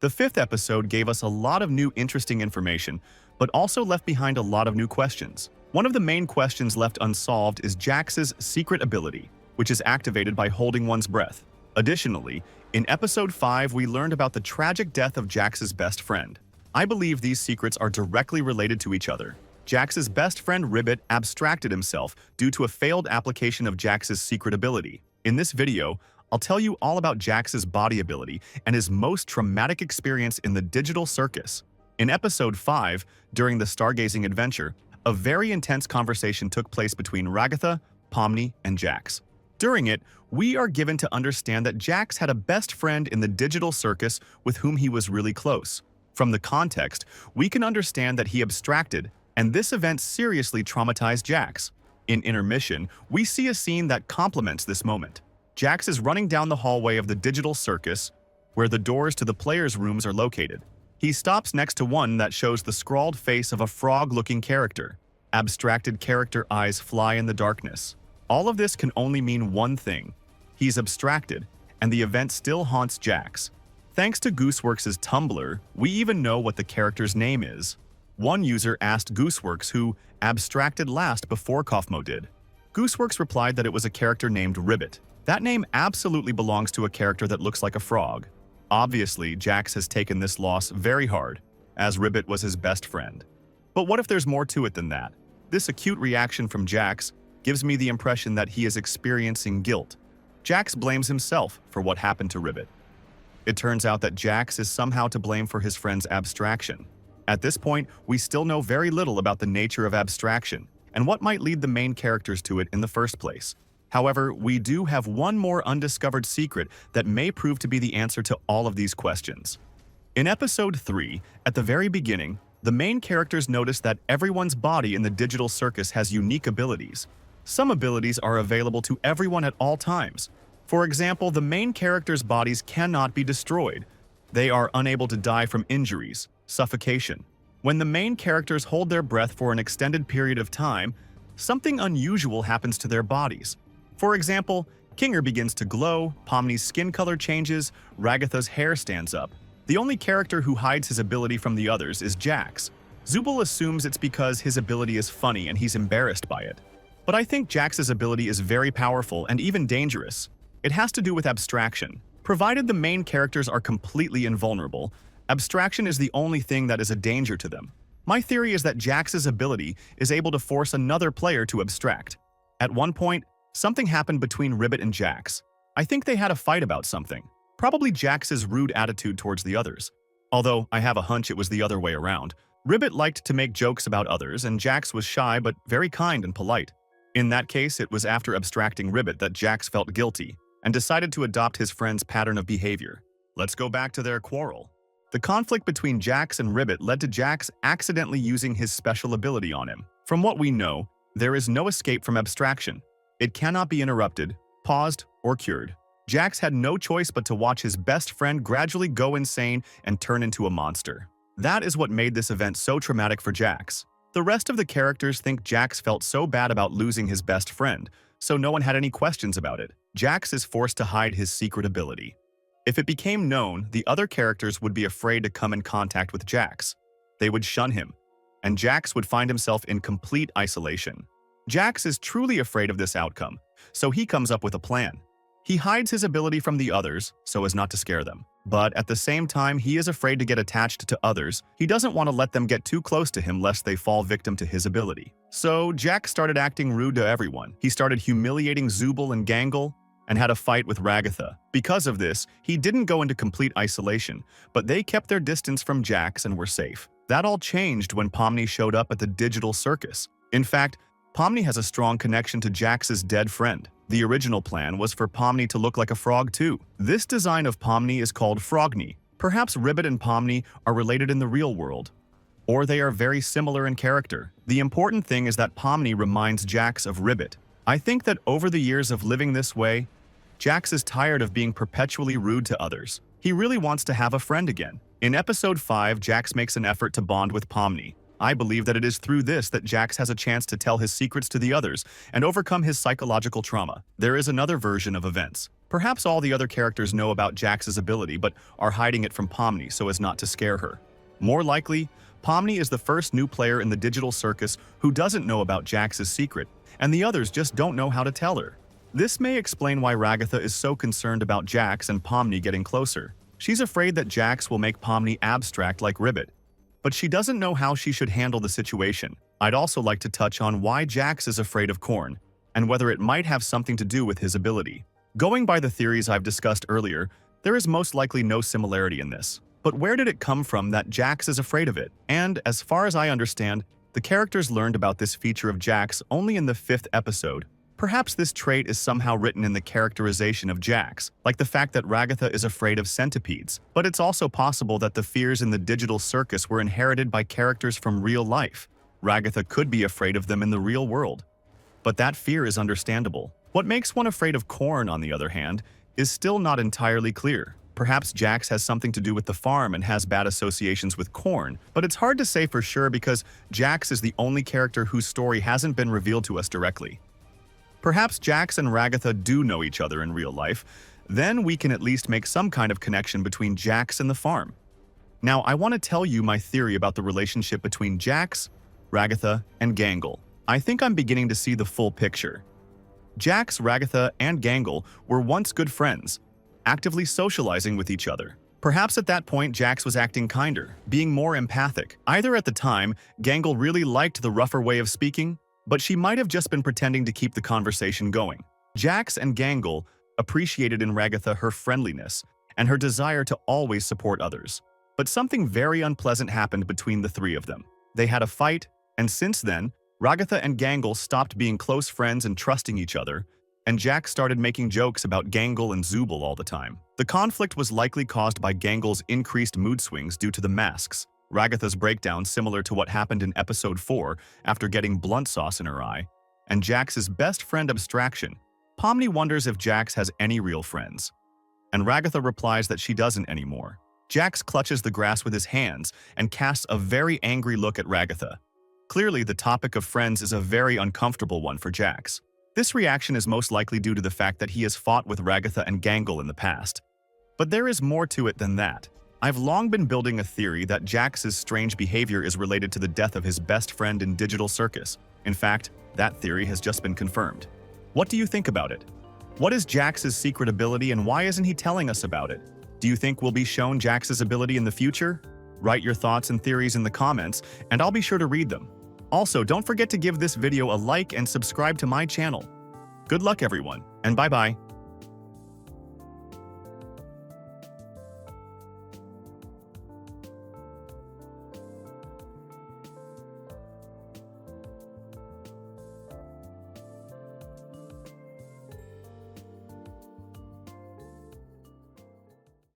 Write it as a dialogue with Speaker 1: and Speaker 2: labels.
Speaker 1: The fifth episode gave us a lot of new interesting information, but also left behind a lot of new questions. One of the main questions left unsolved is JAX'S secret ability, which is activated by holding one's breath. Additionally, in episode 5 we learned about the tragic death of JAX'S best friend. I believe these secrets are directly related to each other. JAX'S best friend Ribbit abstracted himself due to a failed application of JAX'S secret ability. In this video, I'll tell you all about JAX'S body ability and his most traumatic experience in the Digital Circus. In episode 5, during the stargazing adventure, a very intense conversation took place between Ragatha, Pomni, and JAX. During it, we are given to understand that JAX had a best friend in the Digital Circus with whom he was really close. From the context, we can understand that he abstracted, and this event seriously traumatized JAX. In intermission, we see a scene that complements this moment. JAX is running down the hallway of the Digital Circus, where the doors to the players' rooms are located. He stops next to one that shows the scrawled face of a frog-looking character. Abstracted character eyes fly in the darkness. All of this can only mean one thing. He's abstracted, and the event still haunts JAX. Thanks to Gooseworks' Tumblr, we even know what the character's name is. One user asked Gooseworks who abstracted last before Kaufmo did. Gooseworks replied that it was a character named Ribbit. That name absolutely belongs to a character that looks like a frog. Obviously, JAX has taken this loss very hard, as Ribbit was his best friend. But what if there's more to it than that? This acute reaction from JAX gives me the impression that he is experiencing guilt. JAX blames himself for what happened to Ribbit. It turns out that JAX is somehow to blame for his friend's abstraction. At this point, we still know very little about the nature of abstraction and what might lead the main characters to it in the first place. However, we do have one more undiscovered secret that may prove to be the answer to all of these questions. In episode 3, at the very beginning, the main characters notice that everyone's body in the Digital Circus has unique abilities. Some abilities are available to everyone at all times. For example, the main characters' bodies cannot be destroyed. They are unable to die from injuries, suffocation. When the main characters hold their breath for an extended period of time, something unusual happens to their bodies. For example, Kinger begins to glow, Pomni's skin color changes, Ragatha's hair stands up. The only character who hides his ability from the others is JAX. Zubul assumes it's because his ability is funny and he's embarrassed by it. But I think JAX's ability is very powerful and even dangerous. It has to do with abstraction. Provided the main characters are completely invulnerable, abstraction is the only thing that is a danger to them. My theory is that JAX's ability is able to force another player to abstract. At one point, something happened between Ribbit and JAX. I think they had a fight about something. Probably JAX's rude attitude towards the others. Although, I have a hunch it was the other way around. Ribbit liked to make jokes about others, and JAX was shy but very kind and polite. In that case, it was after abstracting Ribbit that JAX felt guilty and decided to adopt his friend's pattern of behavior. Let's go back to their quarrel. The conflict between JAX and Ribbit led to JAX accidentally using his special ability on him. From what we know, there is no escape from abstraction. It cannot be interrupted, paused, or cured. JAX had no choice but to watch his best friend gradually go insane and turn into a monster. That is what made this event so traumatic for JAX. The rest of the characters think JAX felt so bad about losing his best friend, so no one had any questions about it. JAX is forced to hide his secret ability. If it became known, the other characters would be afraid to come in contact with JAX. They would shun him, and JAX would find himself in complete isolation. JAX is truly afraid of this outcome, so he comes up with a plan. He hides his ability from the others so as not to scare them. But at the same time, he is afraid to get attached to others. He doesn't want to let them get too close to him lest they fall victim to his ability. So JAX started acting rude to everyone. He started humiliating Zubul and Gangle and had a fight with Ragatha. Because of this, he didn't go into complete isolation, but they kept their distance from JAX and were safe. That all changed when Pomni showed up at the Digital Circus. In fact, Pomni has a strong connection to JAX's dead friend. The original plan was for Pomni to look like a frog too. This design of Pomni is called Frogni. Perhaps Ribbit and Pomni are related in the real world, or they are very similar in character. The important thing is that Pomni reminds JAX of Ribbit. I think that over the years of living this way, JAX is tired of being perpetually rude to others. He really wants to have a friend again. In episode 5, JAX makes an effort to bond with Pomni. I believe that it is through this that JAX has a chance to tell his secrets to the others and overcome his psychological trauma. There is another version of events. Perhaps all the other characters know about JAX'S ability but are hiding it from Pomni so as not to scare her. More likely, Pomni is the first new player in the Digital Circus who doesn't know about JAX'S secret, and the others just don't know how to tell her. This may explain why Ragatha is so concerned about JAX and Pomni getting closer. She's afraid that JAX will make Pomni abstract like Ribbit, but she doesn't know how she should handle the situation. I'd also like to touch on why JAX is afraid of corn, and whether it might have something to do with his ability. Going by the theories I've discussed earlier, there is most likely no similarity in this. But where did it come from that JAX is afraid of it? And as far as I understand, the characters learned about this feature of JAX only in the 5th episode. Perhaps this trait is somehow written in the characterization of JAX, like the fact that Ragatha is afraid of centipedes. But it's also possible that the fears in the Digital Circus were inherited by characters from real life. Ragatha could be afraid of them in the real world. But that fear is understandable. What makes one afraid of corn, on the other hand, is still not entirely clear. Perhaps JAX has something to do with the farm and has bad associations with corn, but it's hard to say for sure because JAX is the only character whose story hasn't been revealed to us directly. Perhaps JAX and Ragatha do know each other in real life, then we can at least make some kind of connection between JAX and the farm. Now, I want to tell you my theory about the relationship between JAX, Ragatha, and Gangle. I think I'm beginning to see the full picture. JAX, Ragatha, and Gangle were once good friends, actively socializing with each other. Perhaps at that point JAX was acting kinder, being more empathic. Either at the time, Gangle really liked the rougher way of speaking, but she might have just been pretending to keep the conversation going. JAX and Gangle appreciated in Ragatha her friendliness and her desire to always support others. But something very unpleasant happened between the three of them. They had a fight, and since then, Ragatha and Gangle stopped being close friends and trusting each other, and JAX started making jokes about Gangle and Zooble all the time. The conflict was likely caused by Gangle's increased mood swings due to the masks, Ragatha's breakdown similar to what happened in episode 4 after getting blunt sauce in her eye, and JAX's best friend abstraction. Pomni wonders if JAX has any real friends, and Ragatha replies that she doesn't anymore. JAX clutches the grass with his hands and casts a very angry look at Ragatha. Clearly, the topic of friends is a very uncomfortable one for JAX. This reaction is most likely due to the fact that he has fought with Ragatha and Gangle in the past. But there is more to it than that. I've long been building a theory that JAX's strange behavior is related to the death of his best friend in Digital Circus. In fact, that theory has just been confirmed. What do you think about it? What is JAX's secret ability and why isn't he telling us about it? Do you think we'll be shown JAX's ability in the future? Write your thoughts and theories in the comments, and I'll be sure to read them. Also, don't forget to give this video a like and subscribe to my channel. Good luck everyone, and bye-bye.